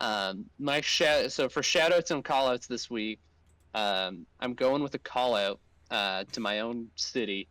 So for shoutouts and callouts this week, I'm going with a callout to my own city.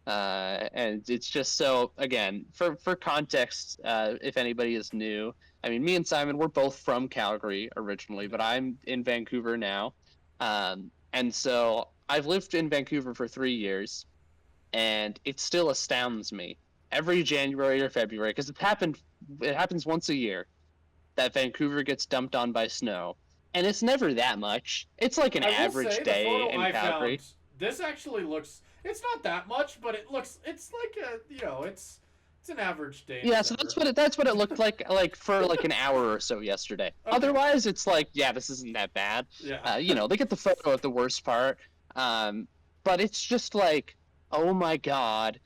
And it's just so, again, for context, if anybody is new, I mean, me and Simon, we're both from Calgary originally, but I'm in Vancouver now. And so I've lived in Vancouver for 3 years, and it still astounds me every January or February, because it happens once a year that Vancouver gets dumped on by snow. And it's never that much. It's like an I will average say the day photo in I Calgary. found. This actually looks. It's not that much, but it looks. It's like a. It's an average day. In Yeah, so December. that's what it looked like for like an hour or so yesterday. Okay. Otherwise, it's like, yeah, this isn't that bad. Yeah. They get the photo at the worst part. But it's just like, oh my God,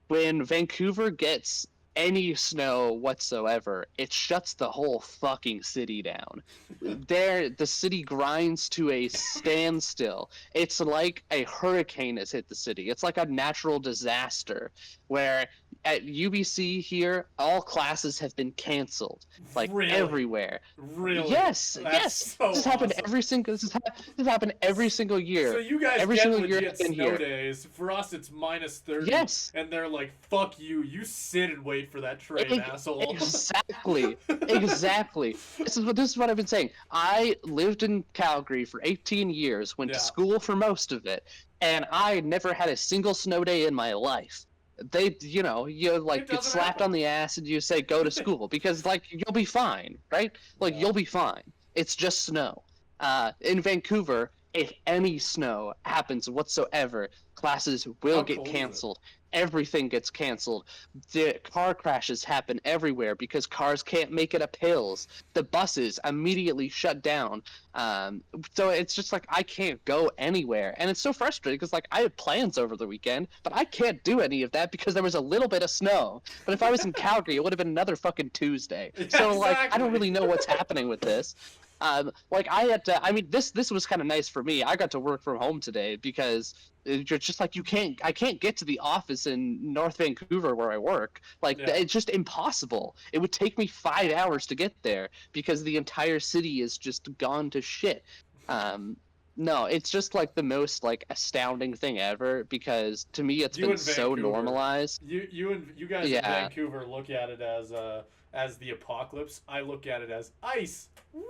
when Vancouver gets any snow whatsoever, it shuts the whole fucking city down. The city grinds to a standstill. It's like a hurricane has hit the city. It's like a natural disaster where at UBC here, all classes have been canceled, like Really? everywhere. Really? Yes, That's yes. so This has happened awesome. this happened every single year. So you guys Every get single year legit I've been snow here. days. For us, it's -30. Yes. And they're like, "Fuck you! You sit and wait for that train, asshole." Exactly, exactly. This is what I've been saying. I lived in Calgary for 18 years, went Yeah. to school for most of it, and I never had a single snow day in my life. You like get doesn't slapped happen. on the ass and you say go to school because like you'll be fine, right? Like Yeah. you'll be fine. It's just snow. In Vancouver, if any snow happens whatsoever, classes will How get cold is it? canceled. Everything gets canceled. The car crashes happen everywhere because cars can't make it up hills. The buses immediately shut down. So it's just like I can't go anywhere, and it's so frustrating because like I had plans over the weekend, but I can't do any of that because there was a little bit of snow. But if I was in Calgary, it would have been another fucking Tuesday. Yeah, So like I exactly. don't really know what's happening with this. Like I had to. I mean, this was kind of nice for me. I got to work from home today because you're just like I can't get to the office in North Vancouver where I work. Like Yeah. it's just impossible. It would take me 5 hours to get there because the entire city is just gone to shit. No, it's just like the most like astounding thing ever because to me it's You been in so Vancouver. normalized. You guys in Yeah. Vancouver look at it as the apocalypse. I look at it as ice. Whee!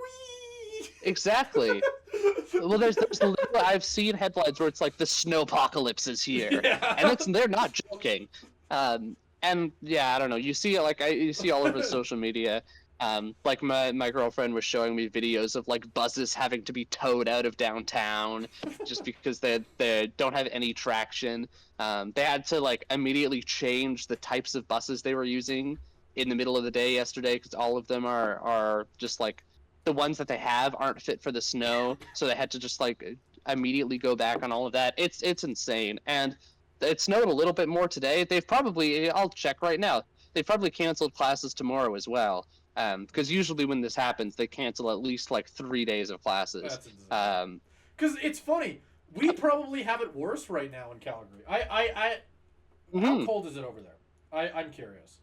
Exactly. Well, there's I've seen headlines where it's like the snowpocalypse is here, Yeah. and they're not joking. And yeah, I don't know. You see it you see all over social media. Like my girlfriend was showing me videos of like buses having to be towed out of downtown just because they don't have any traction. They had to like immediately change the types of buses they were using in the middle of the day yesterday because all of them are just like the ones that they have aren't fit for the snow, so they had to just like immediately go back on all of that. It's insane, and it snowed a little bit more today. I'll check right now. They've probably canceled classes tomorrow as well, because usually when this happens, they cancel at least like 3 days of classes. That's insane. Because it's funny. We probably have it worse right now in Calgary. How cold is it over there? I'm curious.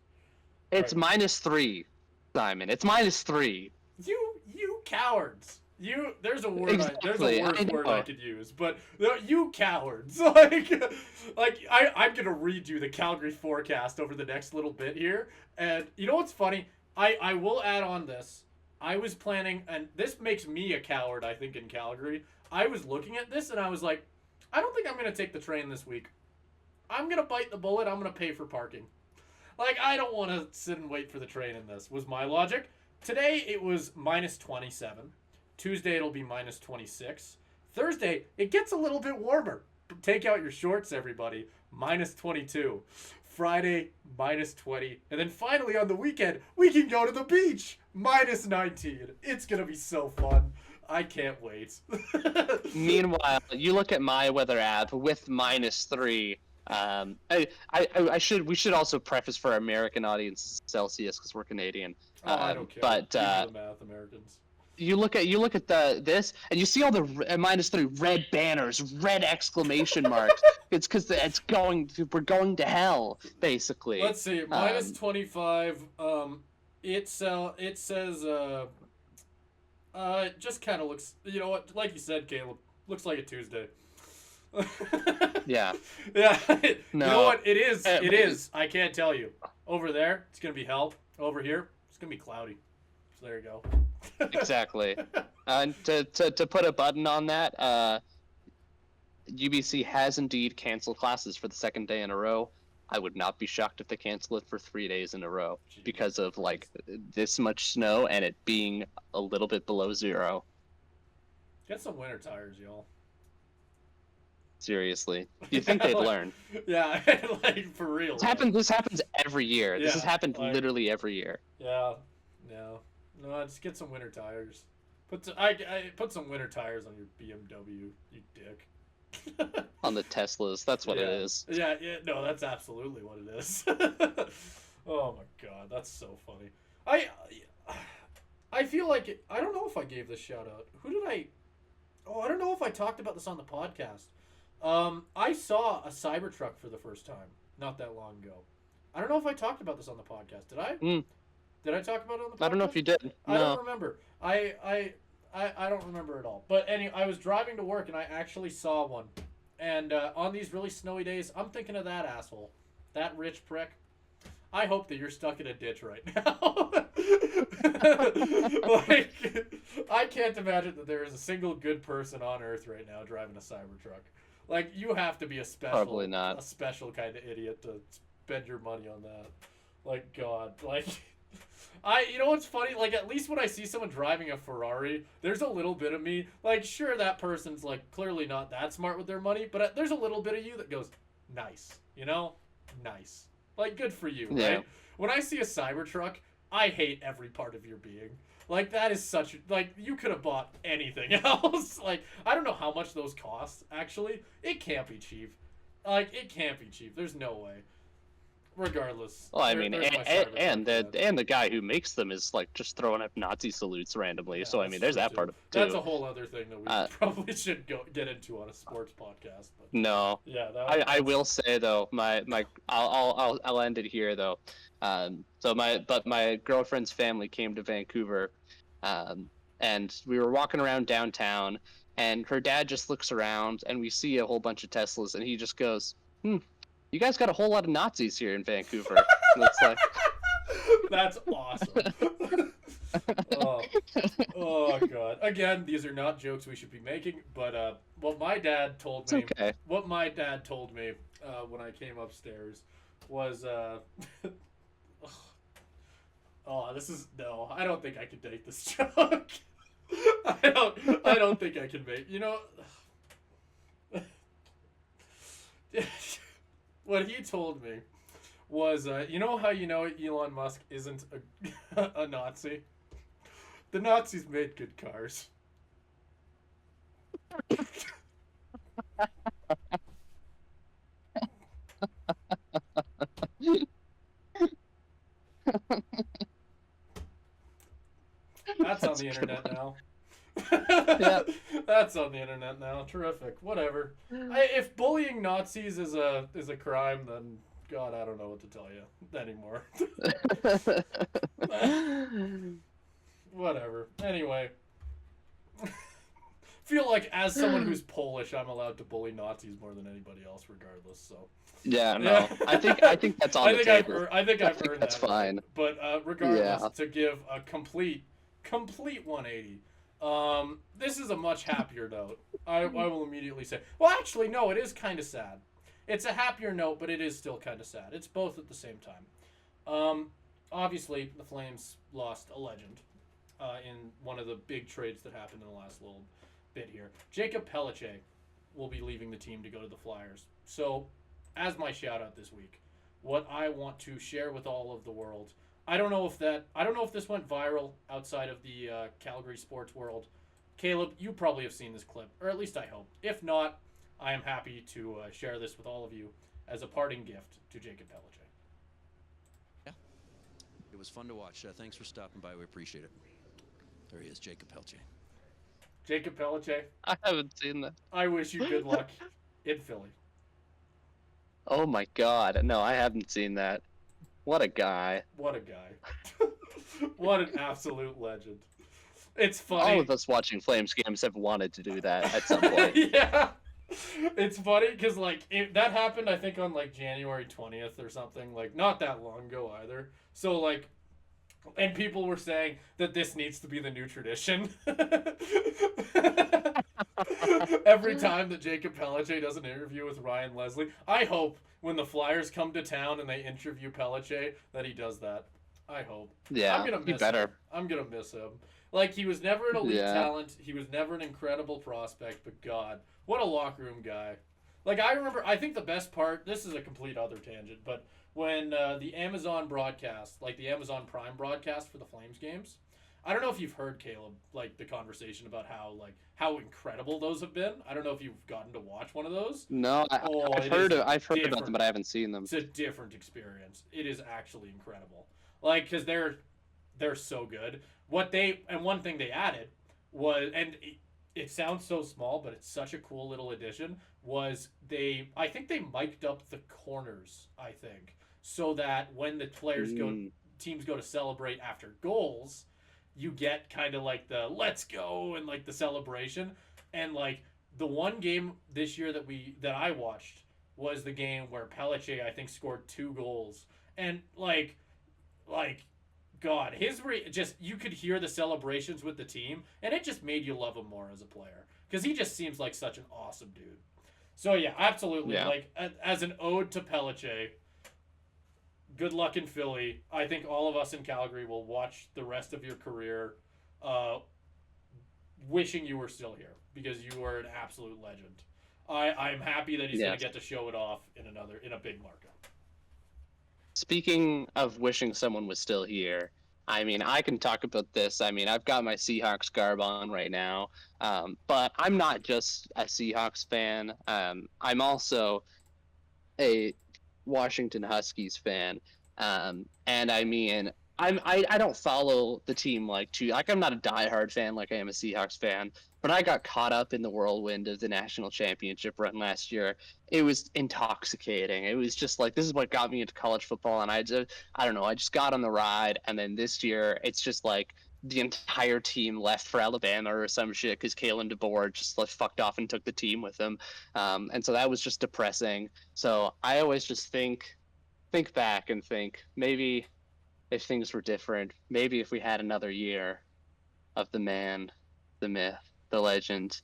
It's Right. -3, Simon. It's -3. You cowards. There's a word. There's Exactly, a worse I know. word I could use, but you cowards. I'm gonna read you the Calgary forecast over the next little bit here, and you know what's funny? I will add on this. I was planning, and this makes me a coward. I think in Calgary, I was looking at this and I was like, I don't think I'm gonna take the train this week. I'm gonna bite the bullet. I'm gonna pay for parking. Like I don't want to sit and wait for the train in this. Was my logic. Today it was -27. Tuesday it'll be -26. Thursday it gets a little bit warmer. Take out your shorts, everybody. -22. Friday -20, and then finally on the weekend we can go to the beach. -19. It's gonna be so fun. I can't wait. Meanwhile, you look at my weather app with -3. We should also preface for our American audience Celsius because we're Canadian. Oh, I don't care. But Give me the math, Americans. you look at this and you see all the -3 red banners, red exclamation marks. It's because we're going to hell basically. Let's see, -25. It says It just kind of looks. You know what? Like you said, Caleb, looks like a Tuesday. Yeah. Yeah. You know No. what? It is. It But is. I can't tell you. Over there, it's gonna be hell. Over here, it's gonna be cloudy. So there you go. exactly. And to put a button on that, UBC has indeed canceled classes for the second day in a row. I would not be shocked if they cancel it for 3 days in a row Jeez. because of like this much snow and it being a little bit below zero. Get some winter tires, y'all. Seriously, you'd think they'd learn. Yeah, like for real. This happens every year. Yeah, This has happened like, literally every year. Yeah, no, just get some winter tires. I put some winter tires on your BMW, you dick. On the Teslas, that's what yeah. it is. Yeah, no, that's absolutely what it is. Oh my god, that's so funny. I feel like I don't know if I gave this shout out. Who did I? Oh, I don't know if I talked about this on the podcast. I saw a Cybertruck for the first time not that long ago. I don't know if I talked about this on the podcast. Did I? Did I talk about it on the podcast? I don't know if you did. I don't remember. I don't remember at all. But anyway, I was driving to work and I actually saw one. And on these really snowy days, I'm thinking of that asshole, that rich prick. I hope that you're stuck in a ditch right now. Like, I can't imagine that there is a single good person on Earth right now driving a Cybertruck. Like, you have to be a special kind of idiot to spend your money on that. Like, God, like, you know what's funny? Like, at least when I see someone driving a Ferrari, there's a little bit of me. Like, sure, that person's like clearly not that smart with their money, but there's a little bit of you that goes, nice, you know, nice. Like, good for you, yeah. right? When I see a Cybertruck, I hate every part of your being. Like, that is such... Like, you could have bought anything else. Like, I don't know how much those cost, actually. It can't be cheap. Like, it can't be cheap. There's no way. Regardless. Well, I mean, and the guy who makes them is, like, just throwing up Nazi salutes randomly. Yeah, so, I mean, there's that part of it, too. That's a whole other thing that we probably should get into on a sports podcast. But no. Yeah, I will say, though, I'll end it here, though. My girlfriend's family came to Vancouver, and we were walking around downtown, and her dad just looks around, and we see a whole bunch of Teslas, and he just goes, you guys got a whole lot of Nazis here in Vancouver. And it's like... That's awesome. Oh god. Again, these are not jokes we should be making, but what my dad told me when I came upstairs was oh, this is no. I don't think I can take this joke. I don't think I can make. You know, what he told me was, you know how you know Elon Musk isn't a Nazi? The Nazis made good cars. That's on the internet now. Yeah. That's on the internet now. Terrific. Whatever. If bullying Nazis is a crime, then God, I don't know what to tell you anymore. Whatever. Anyway. Feel like as someone who's Polish, I'm allowed to bully Nazis more than anybody else, regardless. So. Yeah, no. I think that's on the table. I think I've heard that's that. Fine. But regardless, to give a complete 180. This is a much happier note. I will immediately say. Well, actually, no. It is kind of sad. It's a happier note, but it is still kind of sad. It's both at the same time. Obviously, the Flames lost a legend in one of the big trades that happened in the last little bit here. Jacob Pelletier will be leaving the team to go to the Flyers. So, as my shout out this week, what I want to share with all of the world. I don't know if this went viral outside of the Calgary sports world. Caleb, you probably have seen this clip, or at least I hope. If not, I am happy to share this with all of you as a parting gift to Jacob Pelletier. Yeah, it was fun to watch. Thanks for stopping by. We appreciate it. There he is, Jacob Pelletier. Jacob Pelletier. I haven't seen that. I wish you good luck in Philly. Oh my God, no, I haven't seen that. What a guy. What a guy. What an absolute legend. It's funny. All of us watching Flames games have wanted to do that at some point. Yeah. It's funny because, like, that happened, I think, on, like, January 20th or something. Like, not that long ago either. So, like, and people were saying that this needs to be the new tradition. Every time that Jacob Pelletier does an interview with Ryan Leslie, I hope when the Flyers come to town and they interview Pelletier that he does that. I hope. Yeah, I'm gonna miss him. I'm gonna miss him. Like, he was never an elite talent. He was never an incredible prospect, but God, what a locker room guy. Like, I remember, I think the best part, this is a complete other tangent, but when the Amazon broadcast, like the Amazon Prime broadcast for the Flames games, I don't know if you've heard, Caleb, like the conversation about how incredible those have been. I don't know if you've gotten to watch one of those. No, I've heard about them, but I haven't seen them. It's a different experience. It is actually incredible. Like, because they're so good. One thing they added was, and it sounds so small, but it's such a cool little addition, was I think they mic'd up the corners, I think, so that when the teams go to celebrate after goals, you get kind of like the let's go and like the celebration. And like the one game this year that I watched was the game where Pelletier, I think, scored 2 goals. And like God, you could hear the celebrations with the team, and it just made you love him more as a player because he just seems like such an awesome dude. So yeah, absolutely. Yeah. Like as an ode to Pelletier, good luck in Philly. I think all of us in Calgary will watch the rest of your career, wishing you were still here because you are an absolute legend. I'm happy that he's going to get to show it off in a big market. Speaking of wishing someone was still here, I mean, I can talk about this. I mean, I've got my Seahawks garb on right now, but I'm not just a Seahawks fan. I'm also a Washington Huskies fan, and I mean, I don't follow the team I'm not a diehard fan like I am a Seahawks fan, but I got caught up in the whirlwind of the national championship run last year. It was intoxicating. It was just like, this is what got me into college football, and I don't know, I just got on the ride, and then this year it's just like the entire team left for Alabama or some shit because Kalen DeBoer just fucked off and took the team with him, and so that was just depressing. So I always just think back and think maybe if things were different, maybe if we had another year of the man, the myth, the legend,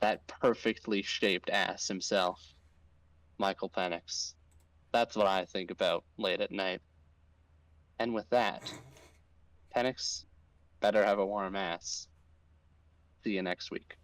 that perfectly shaped ass himself, Michael Penix. That's what I think about late at night. And with that, Penix better have a warm ass. See you next week.